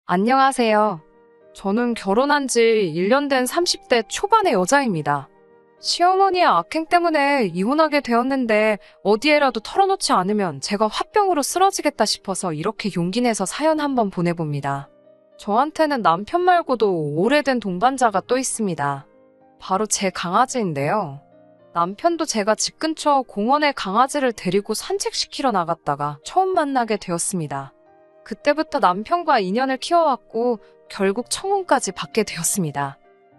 안녕하세요. 저는 결혼한 지 1년 된 30대 초반의 여자입니다. 시어머니의 악행 때문에 이혼하게 되었는데 어디에라도 털어놓지 않으면 제가 화병으로 쓰러지겠다 싶어서 이렇게 용기 내서 사연 한번 보내봅니다. 저한테는 남편 말고도 오래된 동반자가 또 있습니다. 바로 제 강아지인데요. 남편도 제가 집 근처 공원에 강아지를 데리고 산책시키러 나갔다가 처음 만나게 되었습니다. 그때부터 남편과 인연을 키워왔고 결국 청혼까지 받게 되었습니다.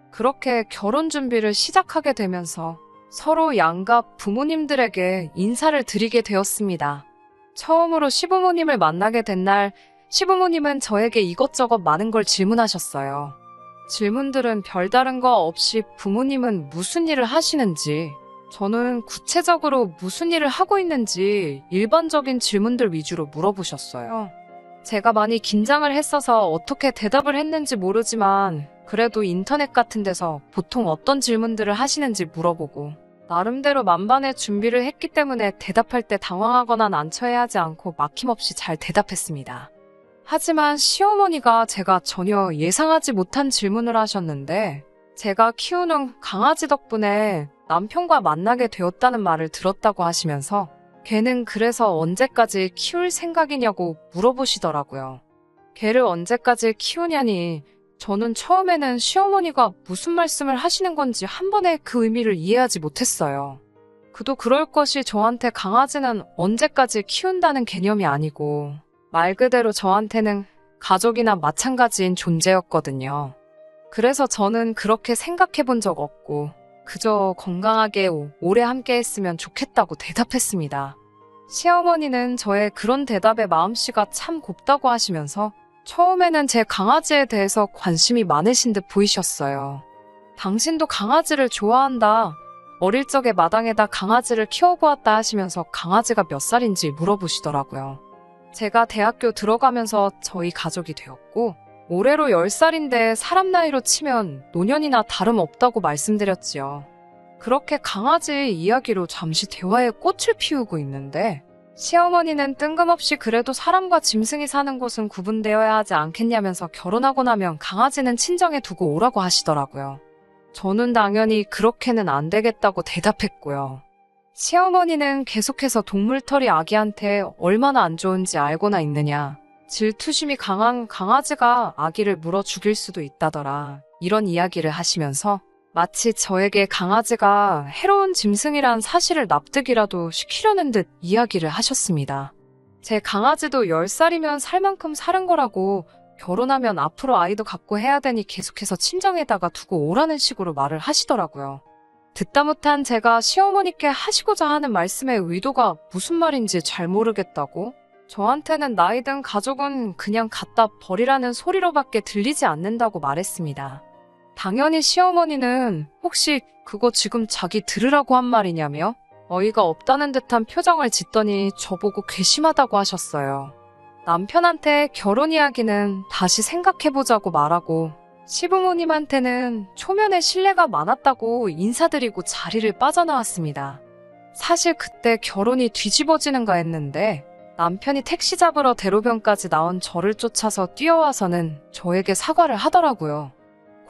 그렇게 결혼 준비를 시작하게 되면서 서로 양가 부모님들에게 인사를 드리게 되었습니다. 처음으로 시부모님을 만나게 된 날, 시부모님은 저에게 이것저것 많은 걸 질문하셨어요. 질문들은 별다른 거 없이 부모님은 무슨 일을 하시는지, 저는 구체적으로 무슨 일을 하고 있는지 일반적인 질문들 위주로 물어보셨어요. 제가 많이 긴장을 했어서 어떻게 대답을 했는지 모르지만 그래도 인터넷 같은 데서 보통 어떤 질문들을 하시는지 물어보고 나름대로 만반의 준비를 했기 때문에 대답할 때 당황하거나 난처해하지 않고 막힘없이 잘 대답했습니다. 하지만 시어머니가 제가 전혀 예상하지 못한 질문을 하셨는데 제가 키우는 강아지 덕분에 남편과 만나게 되었다는 말을 들었다고 하시면서 걔는 그래서 언제까지 키울 생각이냐고 물어보시더라고요. 걔를 언제까지 키우냐니 저는 처음에는 시어머니가 무슨 말씀을 하시는 건지 한 번에 그 의미를 이해하지 못했어요. 그도 그럴 것이 저한테 강아지는 언제까지 키운다는 개념이 아니고 말 그대로 저한테는 가족이나 마찬가지인 존재였거든요. 그래서 저는 그렇게 생각해 본 적 없고 그저 건강하게 오래 함께 했으면 좋겠다고 대답했습니다. 시어머니는 저의 그런 대답에 마음씨가 참 곱다고 하시면서 처음에는 제 강아지에 대해서 관심이 많으신 듯 보이셨어요. 당신도 강아지를 좋아한다. 어릴 적에 마당에다 강아지를 키워보았다 하시면서 강아지가 몇 살인지 물어보시더라고요. 제가 대학교 들어가면서 저희 가족이 되었고 올해로 10살인데 사람 나이로 치면 노년이나 다름없다고 말씀드렸지요. 그렇게 강아지 이야기로 잠시 대화의 꽃을 피우고 있는데 시어머니는 뜬금없이 그래도 사람과 짐승이 사는 곳은 구분되어야 하지 않겠냐면서 결혼하고 나면 강아지는 친정에 두고 오라고 하시더라고요. 저는 당연히 그렇게는 안 되겠다고 대답했고요. 시어머니는 계속해서 동물털이 아기한테 얼마나 안 좋은지 알고나 있느냐. 질투심이 강한 강아지가 아기를 물어 죽일 수도 있다더라. 이런 이야기를 하시면서 마치 저에게 강아지가 해로운 짐승이란 사실을 납득이라도 시키려는 듯 이야기를 하셨습니다. 제 강아지도 10살이면 살 만큼 사는 거라고 결혼하면 앞으로 아이도 갖고 해야 되니 계속해서 친정에다가 두고 오라는 식으로 말을 하시더라고요. 듣다 못한 제가 시어머니께 하시고자 하는 말씀의 의도가 무슨 말인지 잘 모르겠다고 저한테는 나이든 가족은 그냥 갖다 버리라는 소리로밖에 들리지 않는다고 말했습니다. 당연히 시어머니는 혹시 그거 지금 자기 들으라고 한 말이냐며 어이가 없다는 듯한 표정을 짓더니 저보고 괘씸하다고 하셨어요. 남편한테 결혼 이야기는 다시 생각해보자고 말하고 시부모님한테는 초면에 신뢰가 많았다고 인사드리고 자리를 빠져나왔습니다. 사실 그때 결혼이 뒤집어지는가 했는데 남편이 택시 잡으러 대로변까지 나온 저를 쫓아서 뛰어와서는 저에게 사과를 하더라고요.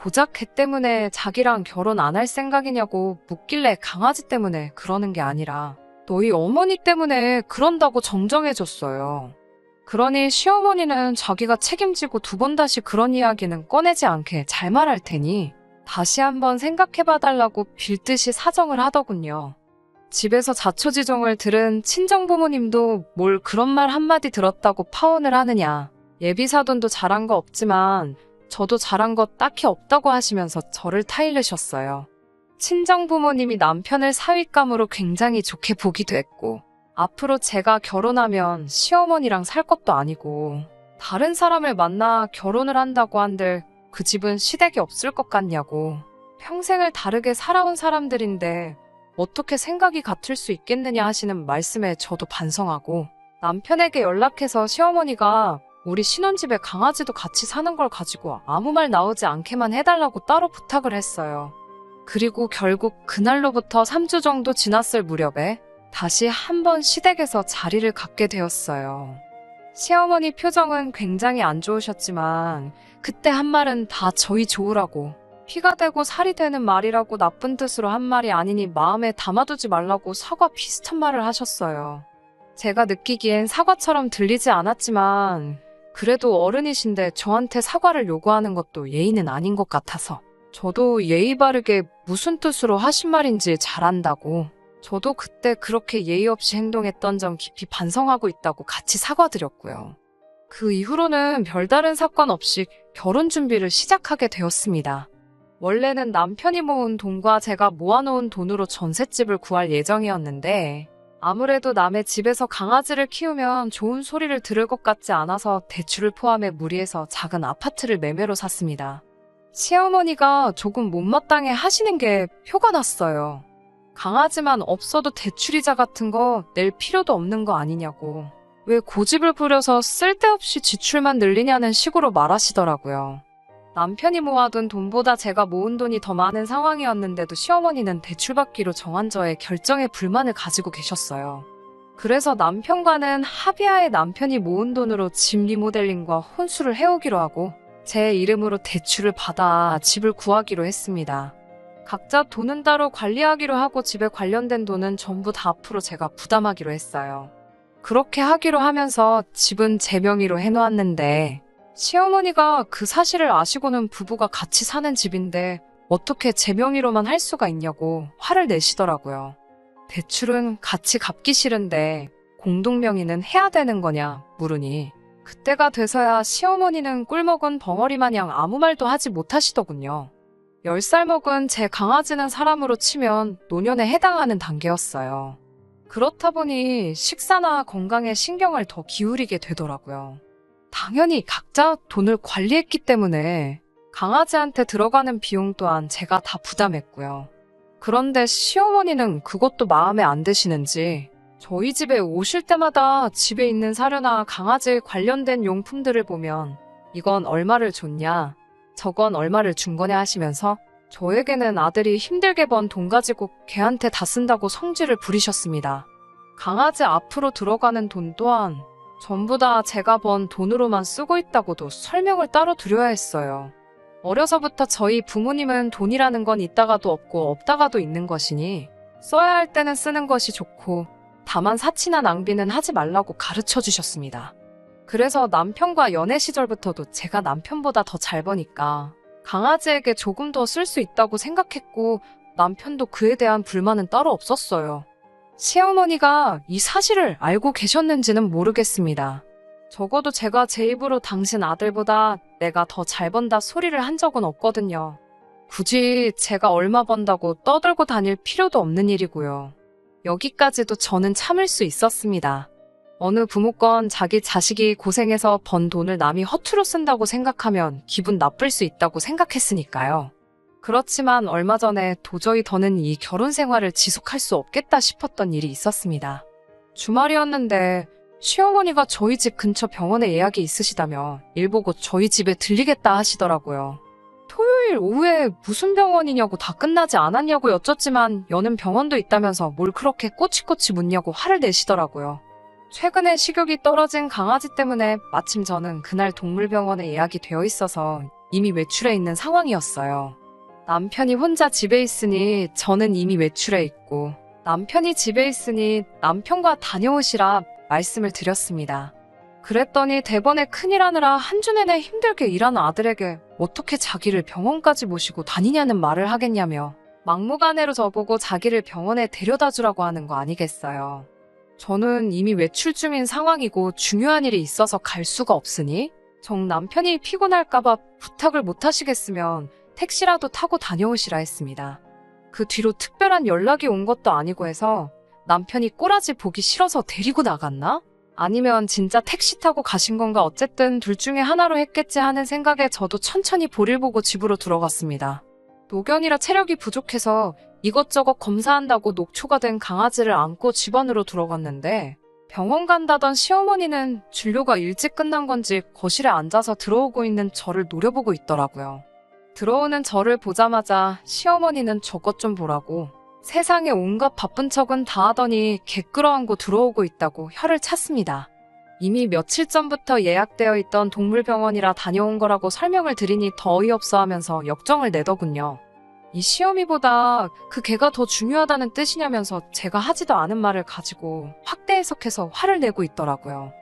고작 걔 때문에 자기랑 결혼 안 할 생각이냐고 묻길래 강아지 때문에 그러는 게 아니라 너희 어머니 때문에 그런다고 정정해줬어요. 그러니 시어머니는 자기가 책임지고 두 번 다시 그런 이야기는 꺼내지 않게 잘 말할 테니 다시 한번 생각해봐달라고 빌듯이 사정을 하더군요. 집에서 자초지종을 들은 친정부모님도 뭘 그런 말 한마디 들었다고 파혼을 하느냐. 예비사돈도 잘한 거 없지만 저도 잘한 거 딱히 없다고 하시면서 저를 타일르셨어요. 친정부모님이 남편을 사윗감으로 굉장히 좋게 보기도 했고 앞으로 제가 결혼하면 시어머니랑 살 것도 아니고 다른 사람을 만나 결혼을 한다고 한들 그 집은 시댁이 없을 것 같냐고 평생을 다르게 살아온 사람들인데 어떻게 생각이 같을 수 있겠느냐 하시는 말씀에 저도 반성하고 남편에게 연락해서 시어머니가 우리 신혼집에 강아지도 같이 사는 걸 가지고 아무 말 나오지 않게만 해달라고 따로 부탁을 했어요. 그리고 결국 그날로부터 3주 정도 지났을 무렵에 다시 한번 시댁에서 자리를 갖게 되었어요. 시어머니 표정은 굉장히 안 좋으셨지만 그때 한 말은 다 저희 좋으라고, 피가 되고 살이 되는 말이라고 나쁜 뜻으로 한 말이 아니니 마음에 담아두지 말라고 사과 비슷한 말을 하셨어요. 제가 느끼기엔 사과처럼 들리지 않았지만 그래도 어른이신데 저한테 사과를 요구하는 것도 예의는 아닌 것 같아서 저도 예의 바르게 무슨 뜻으로 하신 말인지 잘 안다고, 저도 그때 그렇게 예의 없이 행동했던 점 깊이 반성하고 있다고 같이 사과드렸고요. 그 이후로는 별다른 사건 없이 결혼 준비를 시작하게 되었습니다. 원래는 남편이 모은 돈과 제가 모아놓은 돈으로 전셋집을 구할 예정이었는데 아무래도 남의 집에서 강아지를 키우면 좋은 소리를 들을 것 같지 않아서 대출을 포함해 무리해서 작은 아파트를 매매로 샀습니다. 시어머니가 조금 못마땅해 하시는 게 표가 났어요. 강아지만 없어도 대출이자 같은 거 낼 필요도 없는 거 아니냐고, 왜 고집을 부려서 쓸데없이 지출만 늘리냐는 식으로 말하시더라고요. 남편이 모아둔 돈보다 제가 모은 돈이 더 많은 상황이었는데도 시어머니는 대출받기로 정한 저의 결정에 불만을 가지고 계셨어요. 그래서 남편과는 합의하에 남편이 모은 돈으로 집 리모델링과 혼수를 해오기로 하고 제 이름으로 대출을 받아 집을 구하기로 했습니다. 각자 돈은 따로 관리하기로 하고 집에 관련된 돈은 전부 다 앞으로 제가 부담하기로 했어요. 그렇게 하기로 하면서 집은 제 명의로 해놓았는데 시어머니가 그 사실을 아시고는 부부가 같이 사는 집인데 어떻게 제 명의로만 할 수가 있냐고 화를 내시더라고요. 대출은 같이 갚기 싫은데 공동명의는 해야 되는 거냐 물으니 그때가 돼서야 시어머니는 꿀먹은 벙어리 마냥 아무 말도 하지 못하시더군요. 10살 먹은 제 강아지는 사람으로 치면 노년에 해당하는 단계였어요. 그렇다 보니 식사나 건강에 신경을 더 기울이게 되더라고요. 당연히 각자 돈을 관리했기 때문에 강아지한테 들어가는 비용 또한 제가 다 부담했고요. 그런데 시어머니는 그것도 마음에 안 드시는지 저희 집에 오실 때마다 집에 있는 사료나 강아지 관련된 용품들을 보면 이건 얼마를 줬냐, 저건 얼마를 준 거냐 하시면서 저에게는 아들이 힘들게 번 돈 가지고 걔한테 다 쓴다고 성질을 부리셨습니다. 강아지 앞으로 들어가는 돈 또한 전부 다 제가 번 돈으로만 쓰고 있다고도 설명을 따로 드려야 했어요. 어려서부터 저희 부모님은 돈이라는 건 있다가도 없고 없다가도 있는 것이니 써야 할 때는 쓰는 것이 좋고 다만 사치나 낭비는 하지 말라고 가르쳐 주셨습니다. 그래서 남편과 연애 시절부터도 제가 남편보다 더 잘 버니까 강아지에게 조금 더 쓸 수 있다고 생각했고 남편도 그에 대한 불만은 따로 없었어요. 시어머니가 이 사실을 알고 계셨는지는 모르겠습니다. 적어도 제가 제 입으로 당신 아들보다 내가 더 잘 번다 소리를 한 적은 없거든요. 굳이 제가 얼마 번다고 떠들고 다닐 필요도 없는 일이고요. 여기까지도 저는 참을 수 있었습니다. 어느 부모건 자기 자식이 고생해서 번 돈을 남이 허투루 쓴다고 생각하면 기분 나쁠 수 있다고 생각했으니까요. 그렇지만 얼마 전에 도저히 더는 이 결혼 생활을 지속할 수 없겠다 싶었던 일이 있었습니다. 주말이었는데 시어머니가 저희 집 근처 병원에 예약이 있으시다며 일 보고 저희 집에 들리겠다 하시더라고요. 토요일 오후에 무슨 병원이냐고 다 끝나지 않았냐고 여쭙지만 여는 병원도 있다면서 뭘 그렇게 꼬치꼬치 묻냐고 화를 내시더라고요. 최근에 식욕이 떨어진 강아지 때문에 마침 저는 그날 동물병원에 예약이 되어 있어서 이미 외출해 있는 상황이었어요. 남편이 혼자 집에 있으니 저는 이미 외출해 있고 남편이 집에 있으니 남편과 다녀오시라 말씀을 드렸습니다. 그랬더니 대번에 큰일 하느라 한 주 내내 힘들게 일하는 아들에게 어떻게 자기를 병원까지 모시고 다니냐는 말을 하겠냐며 막무가내로 저보고 자기를 병원에 데려다 주라고 하는 거 아니겠어요. 저는 이미 외출 중인 상황이고 중요한 일이 있어서 갈 수가 없으니 정 남편이 피곤할까봐 부탁을 못 하시겠으면 택시라도 타고 다녀오시라 했습니다. 그 뒤로 특별한 연락이 온 것도 아니고 해서 남편이 꼬라지 보기 싫어서 데리고 나갔나? 아니면 진짜 택시 타고 가신 건가? 어쨌든 둘 중에 하나로 했겠지 하는 생각에 저도 천천히 볼일 보고 집으로 들어갔습니다. 노견이라 체력이 부족해서 이것저것 검사한다고 녹초가 된 강아지를 안고 집 안으로 들어갔는데 병원 간다던 시어머니는 진료가 일찍 끝난 건지 거실에 앉아서 들어오고 있는 저를 노려보고 있더라고요. 들어오는 저를 보자마자 시어머니는 저것 좀 보라고 세상에 온갖 바쁜 척은 다 하더니 개 끌어안고 들어오고 있다고 혀를 찼습니다. 이미 며칠 전부터 예약되어 있던 동물병원이라 다녀온 거라고 설명을 드리니 더 어이없어 하면서 역정을 내더군요. 이 시어미보다 그 개가 더 중요하다는 뜻이냐면서 제가 하지도 않은 말을 가지고 확대 해석해서 화를 내고 있더라고요.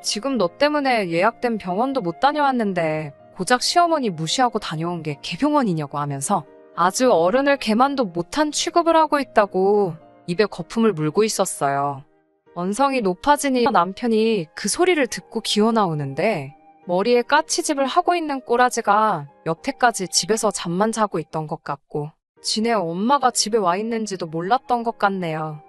지금 너 때문에 예약된 병원도 못 다녀왔는데 고작 시어머니 무시하고 다녀온 게 개병원이냐고 하면서 아주 어른을 개만도 못한 취급을 하고 있다고 입에 거품을 물고 있었어요. 언성이 높아지니 남편이 그 소리를 듣고 기어나오는데 머리에 까치집을 하고 있는 꼬라지가 여태까지 집에서 잠만 자고 있던 것 같고 지네 엄마가 집에 와 있는지도 몰랐던 것 같네요.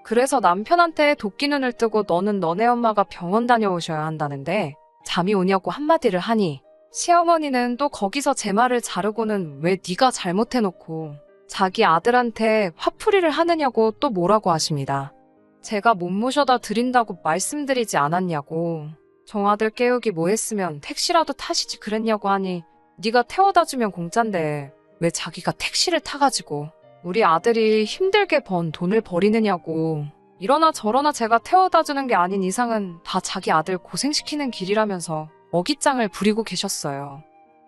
그래서 남편한테 도끼눈을 뜨고 너는 너네 엄마가 병원 다녀오셔야 한다는데 잠이 오냐고 한마디를 하니 시어머니는 또 거기서 제 말을 자르고는 왜 네가 잘못해놓고 자기 아들한테 화풀이를 하느냐고 또 뭐라고 하십니다. 제가 못 모셔다 드린다고 말씀드리지 않았냐고. 정아들 깨우기 뭐 했으면 택시라도 타시지 그랬냐고 하니 네가 태워다 주면 공짠데 왜 자기가 택시를 타가지고 우리 아들이 힘들게 번 돈을 버리느냐고. 이러나 저러나 제가 태워다 주는 게 아닌 이상은 다 자기 아들 고생시키는 길이라면서 어깃장을 부리고 계셨어요.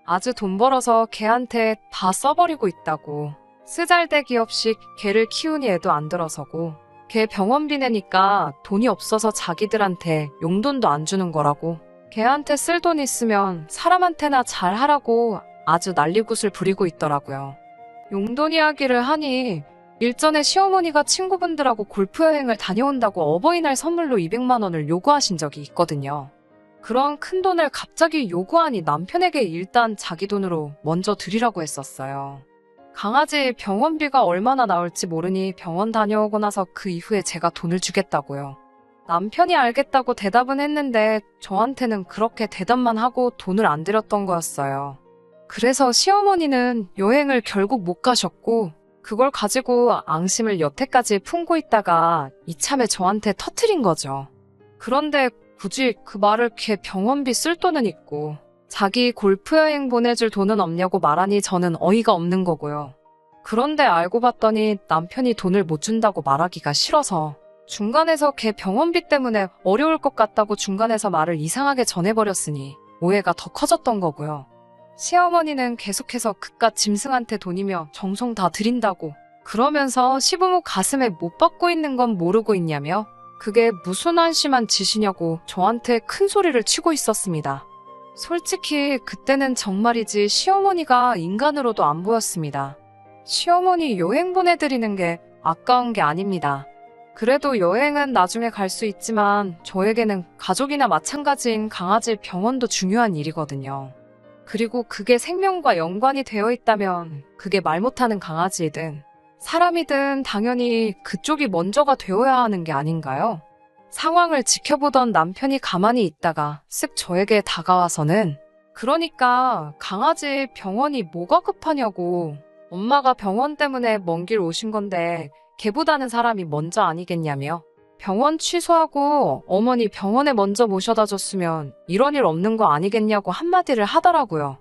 아주 돈 벌어서 걔한테 다 써버리고 있다고. 쓰잘데기 없이 걔를 키우니 애도 안 들어서고 걔 병원비 내니까 돈이 없어서 자기들한테 용돈도 안 주는 거라고. 걔한테 쓸 돈 있으면 사람한테나 잘하라고 아주 난리굿을 부리고 있더라고요. 용돈 이야기를 하니 일전에 시어머니가 친구분들하고 골프 여행을 다녀온다고 어버이날 선물로 200만 원을 요구하신 적이 있거든요. 그런 큰 돈을 갑자기 요구하니 남편에게 일단 자기 돈으로 먼저 드리라고 했었어요. 강아지 병원비가 얼마나 나올지 모르니 병원 다녀오고 나서 그 이후에 제가 돈을 주겠다고요. 남편이 알겠다고 대답은 했는데 저한테는 그렇게 대답만 하고 돈을 안 드렸던 거였어요. 그래서 시어머니는 여행을 결국 못 가셨고 그걸 가지고 앙심을 여태까지 품고 있다가 이참에 저한테 터트린 거죠. 그런데 굳이 그 말을 걔 병원비 쓸 돈은 있고 자기 골프 여행 보내줄 돈은 없냐고 말하니 저는 어이가 없는 거고요. 그런데 알고 봤더니 남편이 돈을 못 준다고 말하기가 싫어서 중간에서 걔 병원비 때문에 어려울 것 같다고 중간에서 말을 이상하게 전해버렸으니 오해가 더 커졌던 거고요. 시어머니는 계속해서 그깟 짐승한테 돈이며 정성 다 드린다고 그러면서 시부모 가슴에 못 박고 있는 건 모르고 있냐며 그게 무슨 한심한 짓이냐고 저한테 큰 소리를 치고 있었습니다. 솔직히 그때는 정말이지 시어머니가 인간으로도 안 보였습니다. 시어머니 여행 보내드리는 게 아까운 게 아닙니다. 그래도 여행은 나중에 갈 수 있지만 저에게는 가족이나 마찬가지인 강아지 병원도 중요한 일이거든요. 그리고 그게 생명과 연관이 되어 있다면 그게 말 못하는 강아지이든 사람이든 당연히 그쪽이 먼저가 되어야 하는 게 아닌가요? 상황을 지켜보던 남편이 가만히 있다가 쓱 저에게 다가와서는 그러니까 강아지 병원이 뭐가 급하냐고. 엄마가 병원 때문에 먼 길 오신 건데 걔보다는 사람이 먼저 아니겠냐며. 병원 취소하고 어머니 병원에 먼저 모셔다 줬으면 이런 일 없는 거 아니겠냐고 한마디를 하더라고요.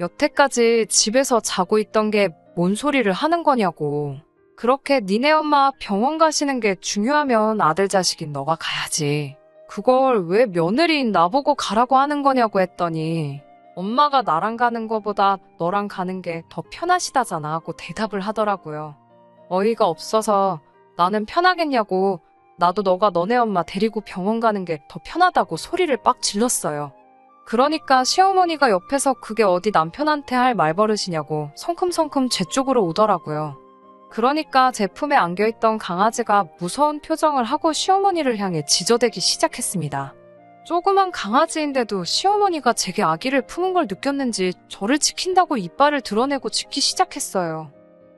여태까지 집에서 자고 있던 게 뭔 소리를 하는 거냐고. 그렇게 니네 엄마 병원 가시는 게 중요하면 아들 자식인 너가 가야지. 그걸 왜 며느리인 나보고 가라고 하는 거냐고 했더니 엄마가 나랑 가는 거보다 너랑 가는 게 더 편하시다잖아 하고 대답을 하더라고요. 어이가 없어서 나는 편하겠냐고 나도 너가 너네 엄마 데리고 병원 가는 게 더 편하다고 소리를 빡 질렀어요. 그러니까 시어머니가 옆에서 그게 어디 남편한테 할 말버릇이냐고 성큼성큼 제 쪽으로 오더라고요. 그러니까 제 품에 안겨있던 강아지가 무서운 표정을 하고 시어머니를 향해 지저대기 시작했습니다. 조그만 강아지인데도 시어머니가 제게 아기를 품은 걸 느꼈는지 저를 지킨다고 이빨을 드러내고 짖기 시작했어요.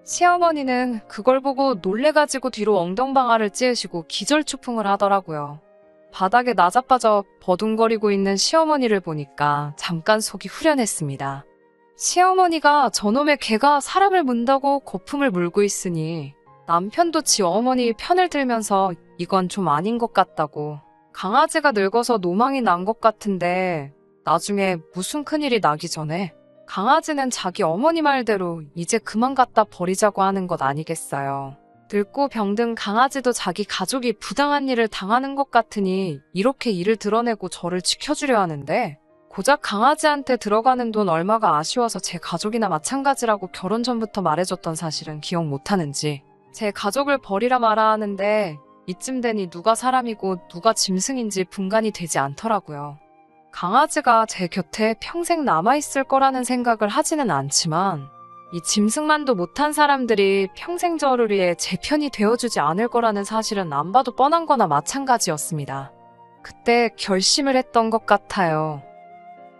시어머니는 그걸 보고 놀래가지고 뒤로 엉덩방아를 찌으시고 기절초풍을 하더라고요. 바닥에 나자빠져 버둥거리고 있는 시어머니를 보니까 잠깐 속이 후련했습니다. 시어머니가 저놈의 개가 사람을 문다고 거품을 물고 있으니 남편도 지 어머니 편을 들면서 이건 좀 아닌 것 같다고. 강아지가 늙어서 노망이 난 것 같은데 나중에 무슨 큰일이 나기 전에 강아지는 자기 어머니 말대로 이제 그만 갖다 버리자고 하는 것 아니겠어요. 늙고 병든 강아지도 자기 가족이 부당한 일을 당하는 것 같으니 이렇게 일을 드러내고 저를 지켜주려 하는데 고작 강아지한테 들어가는 돈 얼마가 아쉬워서 제 가족이나 마찬가지라고 결혼 전부터 말해줬던 사실은 기억 못하는지 제 가족을 버리라 마라 하는데 이쯤 되니 누가 사람이고 누가 짐승인지 분간이 되지 않더라고요. 강아지가 제 곁에 평생 남아있을 거라는 생각을 하지는 않지만 이 짐승만도 못한 사람들이 평생 저를 위해 제 편이 되어주지 않을 거라는 사실은 안 봐도 뻔한 거나 마찬가지였습니다. 그때 결심을 했던 것 같아요.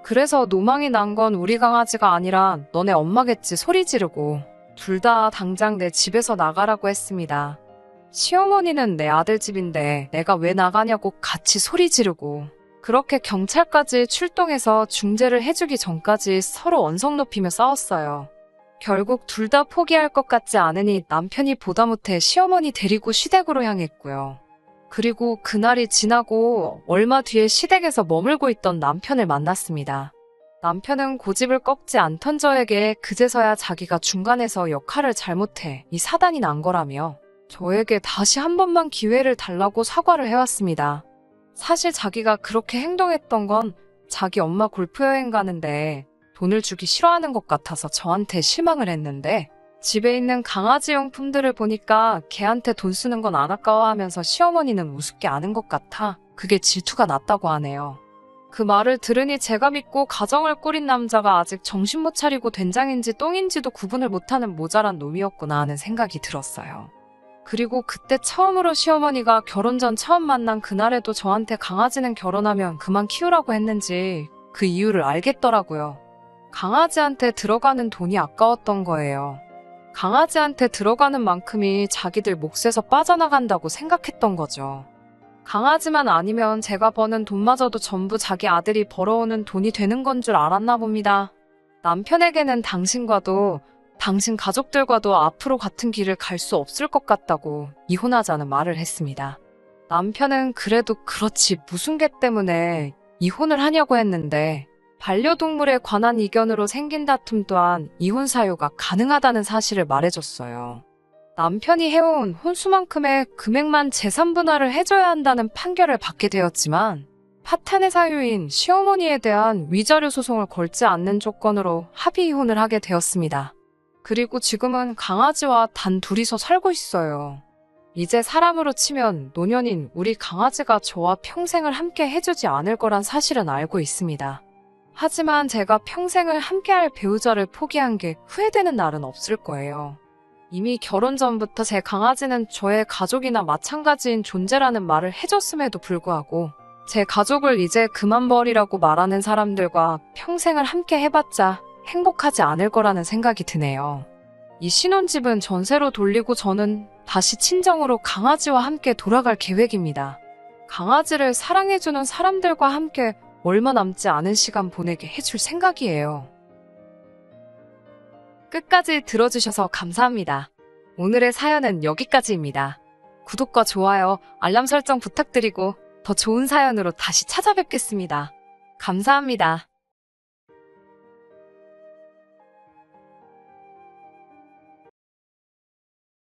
그래서 노망이 난 건 우리 강아지가 아니라 너네 엄마겠지 소리 지르고 둘 다 당장 내 집에서 나가라고 했습니다. 시어머니는 내 아들 집인데 내가 왜 나가냐고 같이 소리 지르고 그렇게 경찰까지 출동해서 중재를 해주기 전까지 서로 언성 높이며 싸웠어요. 결국 둘 다 포기할 것 같지 않으니 남편이 보다 못해 시어머니 데리고 시댁으로 향했고요. 그리고 그날이 지나고 얼마 뒤에 시댁에서 머물고 있던 남편을 만났습니다. 남편은 고집을 꺾지 않던 저에게 그제서야 자기가 중간에서 역할을 잘못해 이 사단이 난 거라며 저에게 다시 한 번만 기회를 달라고 사과를 해왔습니다. 사실 자기가 그렇게 행동했던 건 자기 엄마 골프 여행 가는데 돈을 주기 싫어하는 것 같아서 저한테 실망을 했는데 집에 있는 강아지 용품들을 보니까 걔한테 돈 쓰는 건 안 아까워하면서 시어머니는 우습게 아는 것 같아 그게 질투가 났다고 하네요. 그 말을 들으니 제가 믿고 가정을 꾸린 남자가 아직 정신 못 차리고 된장인지 똥인지도 구분을 못하는 모자란 놈이었구나 하는 생각이 들었어요. 그리고 그때 처음으로 시어머니가 결혼 전 처음 만난 그날에도 저한테 강아지는 결혼하면 그만 키우라고 했는지 그 이유를 알겠더라고요. 강아지한테 들어가는 돈이 아까웠던 거예요. 강아지한테 들어가는 만큼이 자기들 몫에서 빠져나간다고 생각했던 거죠. 강아지만 아니면 제가 버는 돈마저도 전부 자기 아들이 벌어오는 돈이 되는 건 줄 알았나 봅니다. 남편에게는 당신과도 당신 가족들과도 앞으로 같은 길을 갈 수 없을 것 같다고 이혼하자는 말을 했습니다. 남편은 그래도 그렇지 무슨 개 때문에 이혼을 하냐고 했는데 반려동물에 관한 이견으로 생긴 다툼 또한 이혼 사유가 가능하다는 사실을 말해줬어요. 남편이 해온 혼수만큼의 금액만 재산 분할을 해줘야 한다는 판결을 받게 되었지만 파탄의 사유인 시어머니에 대한 위자료 소송을 걸지 않는 조건으로 합의 이혼을 하게 되었습니다. 그리고 지금은 강아지와 단 둘이서 살고 있어요. 이제 사람으로 치면 노년인 우리 강아지가 저와 평생을 함께 해주지 않을 거란 사실은 알고 있습니다. 하지만 제가 평생을 함께할 배우자를 포기한 게 후회되는 날은 없을 거예요. 이미 결혼 전부터 제 강아지는 저의 가족이나 마찬가지인 존재라는 말을 해줬음에도 불구하고 제 가족을 이제 그만 버리라고 말하는 사람들과 평생을 함께 해봤자 행복하지 않을 거라는 생각이 드네요. 이 신혼집은 전세로 돌리고 저는 다시 친정으로 강아지와 함께 돌아갈 계획입니다. 강아지를 사랑해주는 사람들과 함께 얼마 남지 않은 시간 보내게 해줄 생각이에요. 끝까지 들어주셔서 감사합니다. 오늘의 사연은 여기까지입니다. 구독과 좋아요, 알람 설정 부탁드리고 더 좋은 사연으로 다시 찾아뵙겠습니다. 감사합니다.